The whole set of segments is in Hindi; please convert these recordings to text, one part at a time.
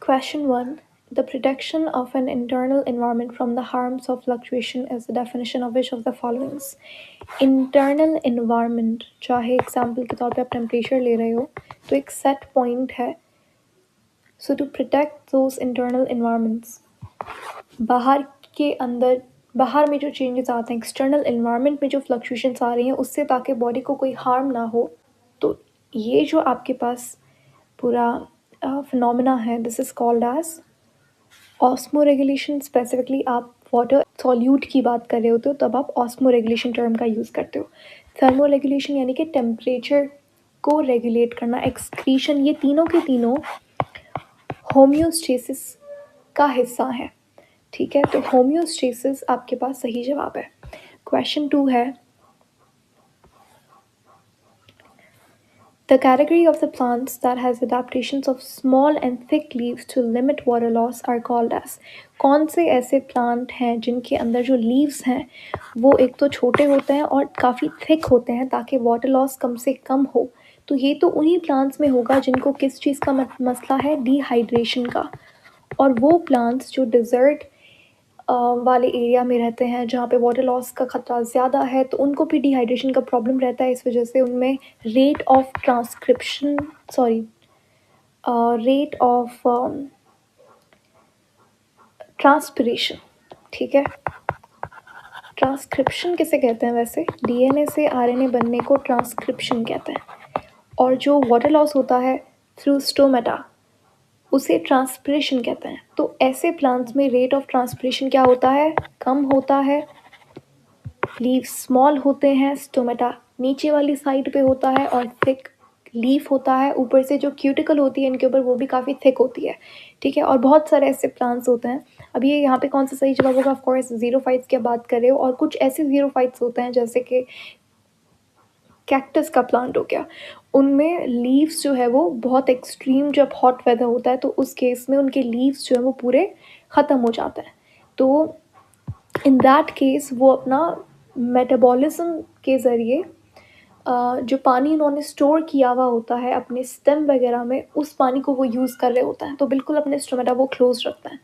Question 1. The protection of an internal environment from the harms of fluctuation is the definition of which of the following? Internal environment, चाहे एग्जाम्पल के तौर पे आप टेम्परेचर ले रहे हो तो एक सेट पॉइंट है. So to protect those internal environments, बाहर के अंदर बाहर में जो चेंजेस आते हैं, एक्सटर्नल इन्वायरमेंट में जो फ्लक्चुएशंस आ रही हैं उससे, ताकि बॉडी को कोई हार्म ना हो. तो ये जो आपके पास पूरा फिनोमिना है, this is called as osmoregulation. Specifically आप वाटर सॉल्यूट की बात कर रहे होते हो तब आप ऑस्मो रेगुलेशन टर्म का यूज़ करते हो. थर्मो रेगुलेशन यानी कि टेम्परेचर को रेगुलेट करना. एक्सक्रीशन, ये तीनों के तीनों होम्योस्टेसिस का हिस्सा है. ठीक है, तो होम्योस्टेसिस आपके पास सही जवाब है. क्वेश्चन 2 है, the category of the plants that has adaptations of small and thick leaves to limit water loss are called as. कौन से ऐसे प्लांट हैं जिनके अंदर जो लीव्स हैं वो एक तो छोटे होते हैं और काफ़ी थिक होते हैं ताकि वाटर लॉस कम से कम हो. तो ये तो उन्हीं प्लांट्स में होगा जिनको किस चीज़ का मसला है, डिहाइड्रेशन का. और वो प्लांट्स जो डिज़र्ट वाले एरिया में रहते हैं जहाँ पे वाटर लॉस का ख़तरा ज़्यादा है, तो उनको भी डिहाइड्रेशन का प्रॉब्लम रहता है. इस वजह से उनमें रेट ऑफ ट्रांसपिरेशन, ठीक है, ट्रांसक्रिप्शन किसे कहते हैं वैसे, डीएनए से आरएनए बनने को ट्रांसक्रिप्शन कहते हैं. और जो वाटर लॉस होता है थ्रू स्टोमेटा उसे ट्रांसपिरेशन कहते हैं. तो ऐसे प्लांट्स में रेट ऑफ ट्रांसपिरेशन क्या होता है, कम होता है. लीव्स स्मॉल होते हैं, स्टोमेटा नीचे वाली साइड पे होता है और थिक लीफ होता है. ऊपर से जो क्यूटिकल होती है इनके ऊपर वो भी काफ़ी थिक होती है. ठीक है, और बहुत सारे ऐसे प्लांट्स होते हैं. अब ये यहाँ पे कौन सा सही जवाब होगा, ऑफकोर्स ज़ीरोफाइट्स की बात कर रहे हो. और कुछ ऐसे ज़ीरोफाइट्स होते हैं जैसे कि कैक्टस का प्लांट हो गया, उनमें लीव्स जो है वो बहुत एक्सट्रीम, जब हॉट वेदर होता है तो उस केस में उनके लीव्स जो है वो पूरे ख़त्म हो जाते हैं. तो इन दैट केस वो अपना मेटाबॉलिज्म के ज़रिए जो पानी उन्होंने स्टोर किया हुआ होता है अपने स्टेम वगैरह में, उस पानी को वो यूज़ कर रहे होते हैं. तो बिल्कुल अपने स्टोमेटा वो क्लोज रखते हैं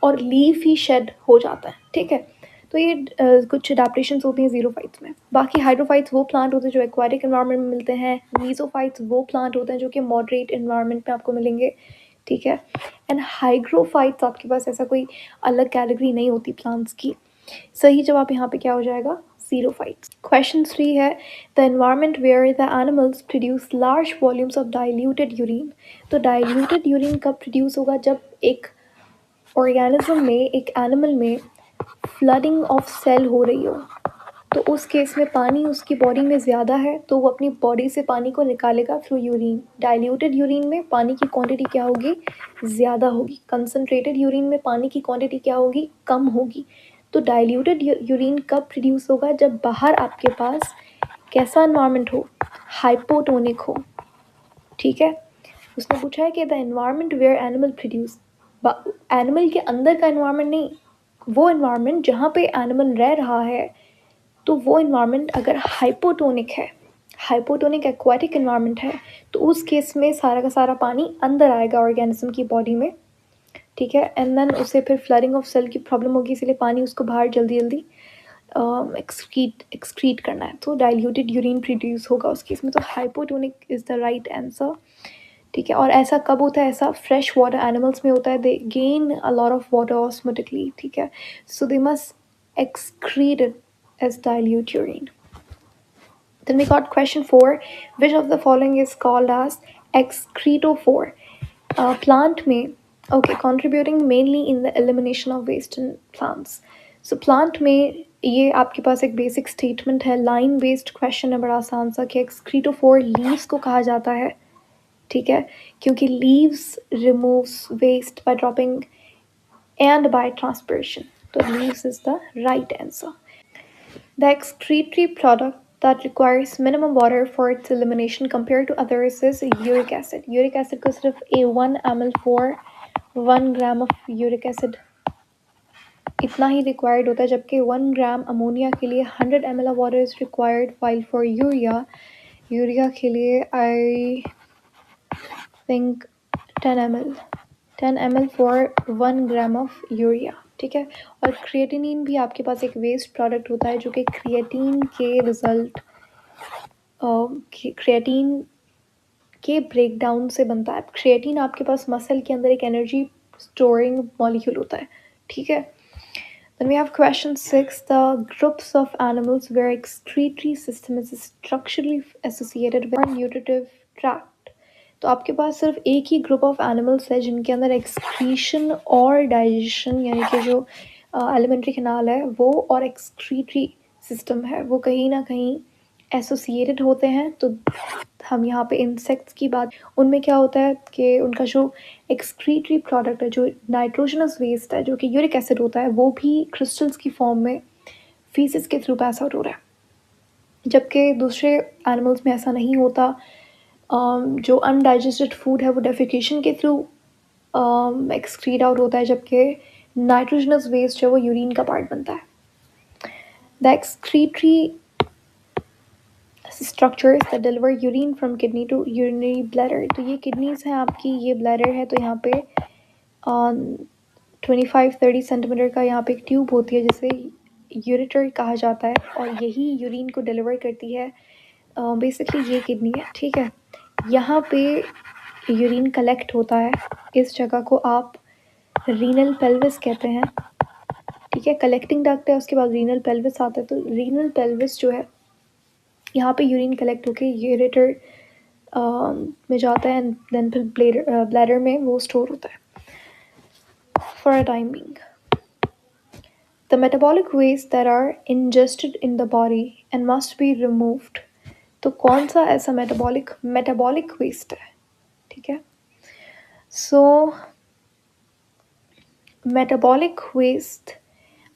और लीफ ही शेड हो जाता है. ठीक है, तो ये कुछ अडेप्टेशंस होती हैं ज़ीरोफाइट्स में. बाकी हाइड्रोफाइट्स वो प्लांट होते हैं जो एक्वाटिक एनवायरनमेंट में मिलते हैं. मीसोफाइट्स वो प्लांट होते हैं जो कि मॉडरेट एनवायरनमेंट में आपको मिलेंगे. ठीक है, एंड हाइग्रोफाइट्स आपके पास ऐसा कोई अलग कैटेगरी नहीं होती प्लांट्स की. सही जवाब यहाँ पे क्या हो जाएगा, ज़ीरोफाइट्स. क्वेश्चन 3 है, the environment where the animals produce large volumes of diluted urine. तो डाइल्यूटेड यूरिन कब प्रोड्यूस होगा, जब एक ऑर्गेनिज्म में, एक एनिमल में फ्लडिंग ऑफ सेल हो रही हो. तो उस केस में पानी उसकी बॉडी में ज़्यादा है तो वो अपनी बॉडी से पानी को निकालेगा थ्रू यूरिन. डाइल्यूटेड यूरिन में पानी की क्वांटिटी क्या होगी, ज़्यादा होगी. कंसनट्रेटेड यूरिन में पानी की क्वांटिटी क्या होगी, कम होगी. तो डाइल्यूटेड यूरिन कब प्रोड्यूस होगा, जब बाहर आपके पास कैसा एनवायरनमेंट हो, हाइपोटोनिक हो. ठीक है, उसने पूछा है कि the environment where animal produce, animal के अंदर का एनवायरनमेंट नहीं, वो एनवायरनमेंट जहाँ पे एनिमल रह रहा है. तो वो इन्वायरमेंट अगर हाइपोटोनिक है, हाइपोटोनिक एक्वाटिक इन्वायरमेंट है, तो उस केस में सारा का सारा पानी अंदर आएगा ऑर्गेनिज्म की बॉडी में. ठीक है, एंड देन उसे फिर फ्लडिंग ऑफ सेल की प्रॉब्लम होगी, इसलिए पानी उसको बाहर जल्दी जल्दी एक्सक्रीट करना है. तो डाइल्यूटेड यूरिन प्रोड्यूस होगा उस केस में. तो hypotonic is the right answer. ठीक है, और ऐसा कब होता है, ऐसा फ्रेश वाटर एनिमल्स में होता है. They gain a lot of water osmotically. ठीक है, so they must excrete it as dilute urine. Then we got question 4. Which of the following is called as excretophore? Plant में, okay, contributing mainly in the elimination of waste in plants. So plant में ये आपके पास एक basic statement है, line based question है, बड़ा आसान सा, कि excretophore leaves को कहा जाता है. ठीक है, क्योंकि leaves removes waste by dropping and by transpiration. तो leaves is the right answer. The excretory product that requires minimum water for its elimination compared to others is uric acid. Uric acid को सिर्फ 1 ml for 1 gram of uric acid इतना ही required होता है, जबकि 1 gram अमोनिया के लिए 100 ml of water is required, while for urea के लिए I think 10 ml. 10 ml for 1 gram of urea, ठीक है। और क्रिएटिनिन भी आपके पास एक वेस्ट प्रोडक्ट होता है जो कि क्रिएटिन के रिजल्ट क्रिएटिन के ब्रेकडाउन से बनता है। क्रिएटिन आपके पास मसल के अंदर एक एनर्जी स्टोरिंग मॉलिक्यूल होता है, ठीक है। Then we have question 6. The groups of animals where excretory system is structurally associated with nutritive tract. तो आपके पास सिर्फ एक ही ग्रुप ऑफ एनिमल्स है जिनके अंदर एक्सक्रीशन और डाइजेशन यानी कि जो एलिमेंट्री कैनाल है वो और एक्सक्रीटरी सिस्टम है वो कहीं ना कहीं एसोसिएटेड होते हैं। तो हम यहाँ पे इंसेक्ट्स की बात, उनमें क्या होता है कि उनका जो एक्सक्रीटरी प्रोडक्ट है, जो नाइट्रोजनस वेस्ट है, जो कि यूरिक एसिड होता है, वो भी क्रिस्टल्स की फॉर्म में फीसिस के थ्रू पास आउट हो रहा है, जबकि दूसरे एनिमल्स में ऐसा नहीं होता। जो अनडाइजेस्टेड फूड है वो डेफिकेशन के थ्रू एक्सक्रीट आउट होता है, जबकि नाइट्रोजनस वेस्ट है वो यूरिन का पार्ट बनता है। The excretory structures that deliver urine from kidney to urinary bladder. तो ये किडनीज हैं आपकी, ये ब्लैडर है। तो यहाँ पे 25-30 सेंटीमीटर का यहाँ पे एक ट्यूब होती है जिसे यूरेटर कहा जाता है और यही यूरिन को डिलीवर करती है। बेसिकली ये किडनी है, ठीक है। यहाँ पे यूरिन कलेक्ट होता है, इस जगह को आप रीनल पेल्विस कहते हैं, ठीक है। कलेक्टिंग डक्ट है, उसके बाद रीनल पेल्विस आता है। तो रीनल पेल्विस जो है यहाँ पे यूरिन कलेक्ट होके यूरेटर में जाता है, देन फिर ब्लैडर में वो स्टोर होता है for a time being. The metabolic waste that are ingested in the body and must be removed. तो कौन सा ऐसा मेटाबॉलिक वेस्ट है, ठीक है। सो मेटाबॉलिक वेस्ट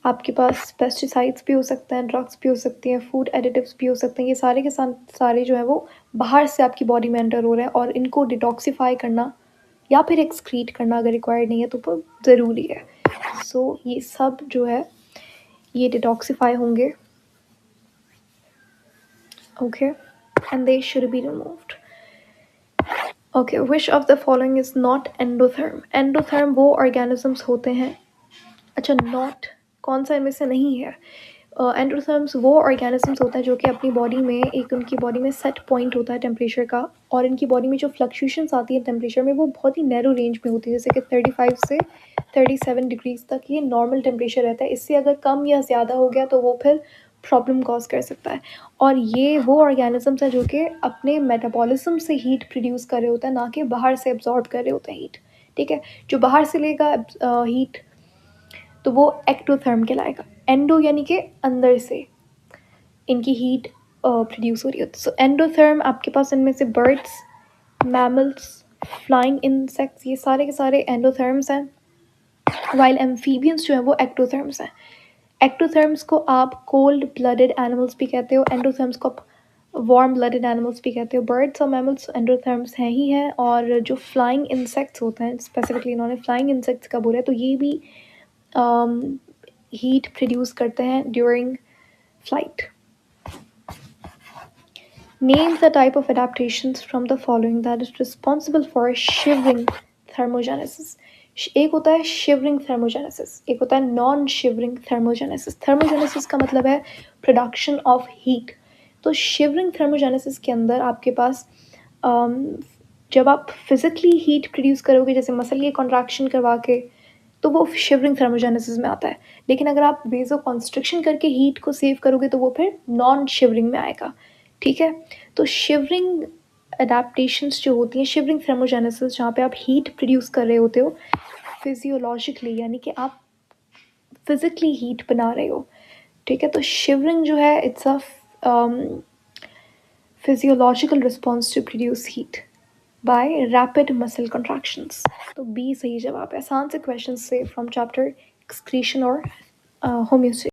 आपके पास पेस्टिसाइड्स भी हो सकते हैं, ड्रग्स भी हो सकती हैं, फूड एडिटिव्स भी हो सकते हैं। ये सारे के सारे जो है वो बाहर से आपकी बॉडी में एंटर हो रहे हैं और इनको डिटॉक्सिफाई करना या फिर एक्सक्रीट करना अगर रिक्वायर्ड नहीं है तो वो ज़रूरी है। सो ये सब जो है ये डिटॉक्सिफाई होंगे, okay, and they should be removed. Okay, which of the following is not endotherm. Endotherm वो ऑर्गेनिजम्स होते हैं, अच्छा नॉट, कौन सा इनमें से नहीं है। एंडोथर्म्स वो ऑर्गेनिजम्स होते हैं जो कि अपनी बॉडी में एक उनकी बॉडी में सेट पॉइंट होता है टेम्परेचर का, और इनकी बॉडी में जो फ्लक्चुएशंस आती है टेम्परेचर में वो बहुत ही नैरो रेंज में होती है, जैसे कि 35 से 37 डिग्रीज तक ये नॉर्मल टेम्परेचर रहता है। इससे अगर कम या ज़्यादा हो गया तो वो फिर प्रॉब्लम कॉज कर सकता है। और ये वो ऑर्गेनिजम्स हैं जो कि अपने मेटाबॉलिज्म से हीट प्रोड्यूस कर रहे होते हैं, ना कि बाहर से एब्जॉर्ब कर रहे होते हैं हीट, ठीक है। जो बाहर से लेगा हीट तो वो एक्टोथर्म कहलाएगा। एंडो यानी कि अंदर से इनकी हीट प्रोड्यूस हो रही होती है। सो एंडोथर्म आपके पास इनमें से बर्ड्स, मैमल्स, फ्लाइंग इंसेक्ट्स, ये सारे के सारे एंडोथर्म्स हैं, वाइल एम्फीबियंस जो है वो एक्टोथर्म्स हैं। एक्टोथर्म्स को आप कोल्ड ब्लडेड एनिमल्स भी कहते हो, एंडोथर्म्स को आप वार्म ब्लडेड एनिमल्स भी कहते हो। बर्ड्स और मैमल्स एंडोथर्म्स हैं ही हैं, और जो फ्लाइंग इंसेक्ट्स होते हैं, स्पेसिफिकली इन्होंने फ्लाइंग इंसेक्ट्स का बोला है, तो ये भी हीट प्रोड्यूस करते हैं during flight. Name the type of adaptations from the following that is responsible for shivering thermogenesis. एक होता है शिवरिंग थर्मोजेनेसिस, एक होता है नॉन शिवरिंग थर्मोजेनेसिस। थर्मोजेनेसिस का मतलब है प्रोडक्शन ऑफ हीट। तो शिवरिंग थर्मोजेनेसिस के अंदर आपके पास जब आप फिजिकली हीट प्रोड्यूस करोगे, जैसे मसल की कॉन्ट्रैक्शन करवा के, तो वो शिवरिंग थर्मोजेनेसिस में आता है। लेकिन अगर आप वेजो कॉन्स्ट्रिक्शन करके हीट को सेव करोगे तो वो फिर नॉन शिवरिंग में आएगा, ठीक है। तो शिवरिंग अडेप्टेशंस जो होती हैं, शिवरिंग थर्मोजेनेसिस, जहाँ पे आप हीट प्रोड्यूस कर रहे होते हो फिजियोलॉजिकली, यानी कि आप फिजिकली हीट बना रहे हो, ठीक है। तो शिवरिंग जो है it's a physiological response to produce heat by rapid muscle contractions. तो बी सही जवाब है। आसान से क्वेश्चन से फ्रॉम चैप्टर एक्सक्रीशन और होम्योस्टेसिस।